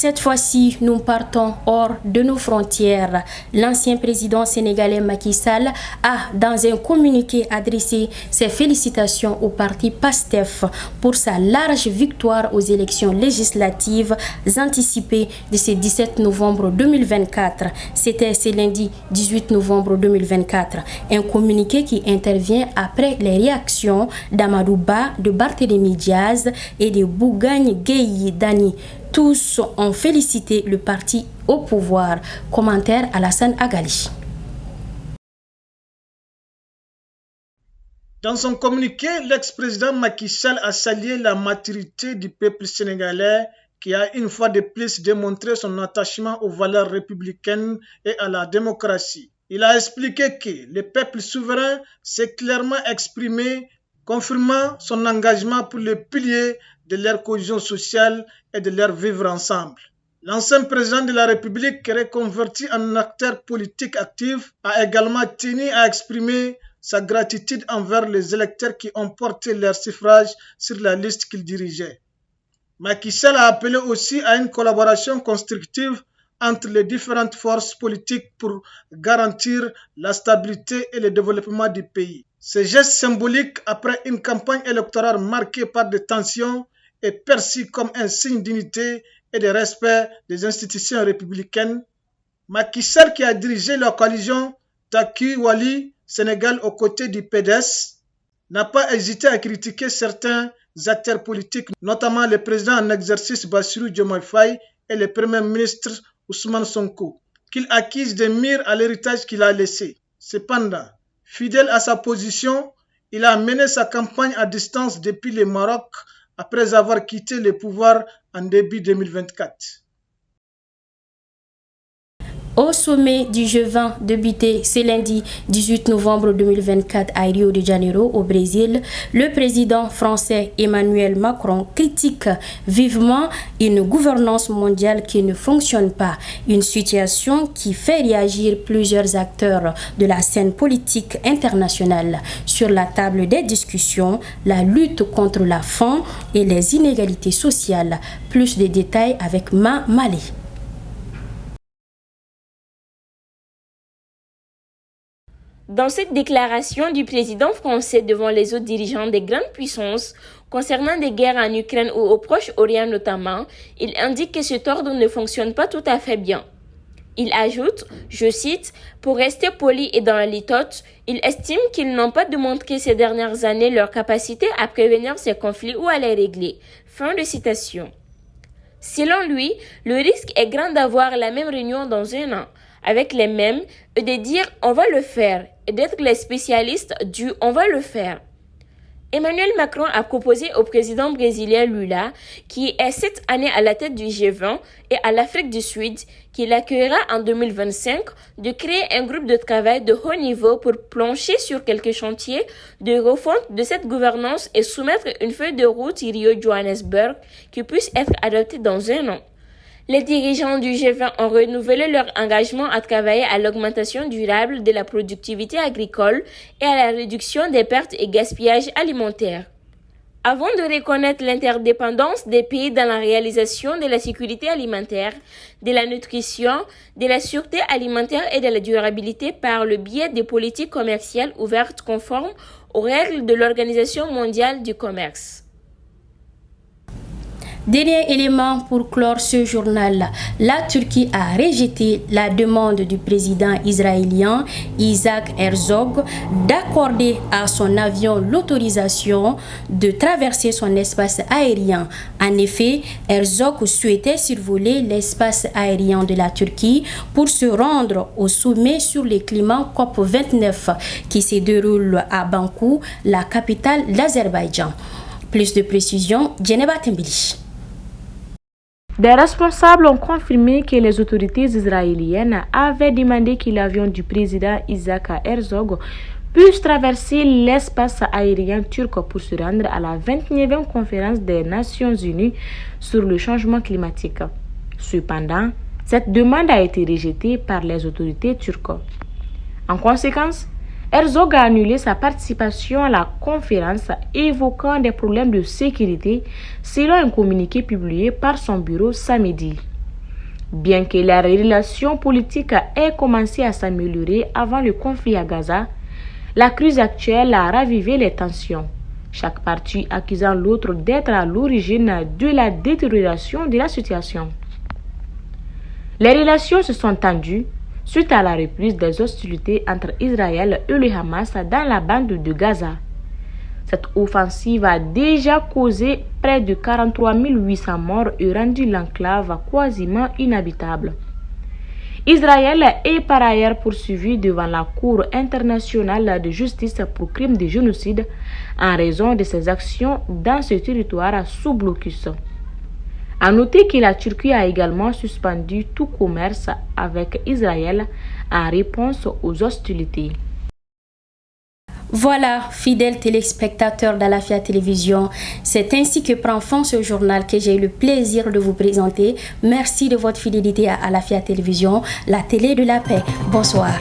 Cette fois-ci, nous partons hors de nos frontières. L'ancien président sénégalais Macky Sall a, dans un communiqué, adressé ses félicitations au parti PASTEF pour sa large victoire aux élections législatives anticipées de ce 17 novembre 2024. C'était ce lundi 18 novembre 2024. Un communiqué qui intervient après les réactions d'Amadou Ba, de Barthélémy Diaz et de Bougane Gueye Dany. Tous ont félicité le parti au pouvoir. Commentaire Alassane Agali. Dans son communiqué, l'ex-président Macky Sall a salué la maturité du peuple sénégalais qui a une fois de plus démontré son attachement aux valeurs républicaines et à la démocratie. Il a expliqué que le peuple souverain s'est clairement exprimé, confirmant son engagement pour les piliers de leur cohésion sociale et de leur vivre ensemble. L'ancien président de la République, reconverti en acteur politique actif, a également tenu à exprimer sa gratitude envers les électeurs qui ont porté leur suffrage sur la liste qu'il dirigeait. Macky Sall a appelé aussi à une collaboration constructive entre les différentes forces politiques pour garantir la stabilité et le développement du pays. Ce geste symbolique, après une campagne électorale marquée par des tensions, est perçu comme un signe d'unité et de respect des institutions républicaines. Macky Sall, qui a dirigé la coalition Takku Wali Sénégal aux côtés du PDS, n'a pas hésité à critiquer certains acteurs politiques, notamment le président en exercice Bassirou Diomaye Faye et le premier ministre Ousmane Sonko, qu'il accuse de nuire à l'héritage qu'il a laissé. Cependant, fidèle à sa position, il a mené sa campagne à distance depuis le Maroc après avoir quitté le pouvoir en début 2024. Au sommet du G20 débuté ce lundi 18 novembre 2024 à Rio de Janeiro, au Brésil, le président français Emmanuel Macron critique vivement une gouvernance mondiale qui ne fonctionne pas, une situation qui fait réagir plusieurs acteurs de la scène politique internationale. Sur la table des discussions, la lutte contre la faim et les inégalités sociales. Plus de détails avec Ma Malé. Dans cette déclaration du président français devant les autres dirigeants des grandes puissances concernant des guerres en Ukraine ou au Proche-Orient notamment, il indique que cet ordre ne fonctionne pas tout à fait bien. Il ajoute, je cite, « Pour rester poli et dans la litote, il estime qu'ils n'ont pas démontré ces dernières années leur capacité à prévenir ces conflits ou à les régler. » Fin de citation. Selon lui, le risque est grand d'avoir la même réunion dans un an, avec les mêmes, et de dire « on va le faire » et d'être les spécialistes du « on va le faire ». Emmanuel Macron a proposé au président brésilien Lula, qui est cette année à la tête du G20, et à l'Afrique du Sud, qui l'accueillera en 2025, de créer un groupe de travail de haut niveau pour plancher sur quelques chantiers de refonte de cette gouvernance et soumettre une feuille de route Rio-Johannesburg qui puisse être adoptée dans un an. Les dirigeants du G20 ont renouvelé leur engagement à travailler à l'augmentation durable de la productivité agricole et à la réduction des pertes et gaspillages alimentaires. Avant de reconnaître l'interdépendance des pays dans la réalisation de la sécurité alimentaire, de la nutrition, de la sûreté alimentaire et de la durabilité par le biais des politiques commerciales ouvertes conformes aux règles de l'Organisation mondiale du commerce. Dernier élément pour clore ce journal, la Turquie a rejeté la demande du président israélien Isaac Herzog d'accorder à son avion l'autorisation de traverser son espace aérien. En effet, Herzog souhaitait survoler l'espace aérien de la Turquie pour se rendre au sommet sur le climat COP29 qui se déroule à Bakou, la capitale de l'Azerbaïdjan. Plus de précisions, Djeneba Tembili. Des responsables ont confirmé que les autorités israéliennes avaient demandé que l'avion du président Isaac Herzog puisse traverser l'espace aérien turc pour se rendre à la 29e conférence des Nations Unies sur le changement climatique. Cependant, cette demande a été rejetée par les autorités turques. En conséquence, Herzog a annulé sa participation à la conférence, évoquant des problèmes de sécurité, selon un communiqué publié par son bureau samedi. Bien que la relation politique ait commencé à s'améliorer avant le conflit à Gaza, la crise actuelle a ravivé les tensions, chaque partie accusant l'autre d'être à l'origine de la détérioration de la situation. Les relations se sont tendues suite à la reprise des hostilités entre Israël et le Hamas dans la bande de Gaza. Cette offensive a déjà causé près de 43 800 morts et rendu l'enclave quasiment inhabitable. Israël est par ailleurs poursuivi devant la Cour internationale de justice pour crimes de génocide en raison de ses actions dans ce territoire sous blocus. À noter que la Turquie a également suspendu tout commerce avec Israël en réponse aux hostilités. Voilà, fidèles téléspectateurs d'Alafia Télévision, c'est ainsi que prend fin ce journal que j'ai eu le plaisir de vous présenter. Merci de votre fidélité à Alafia Télévision, la télé de la paix. Bonsoir.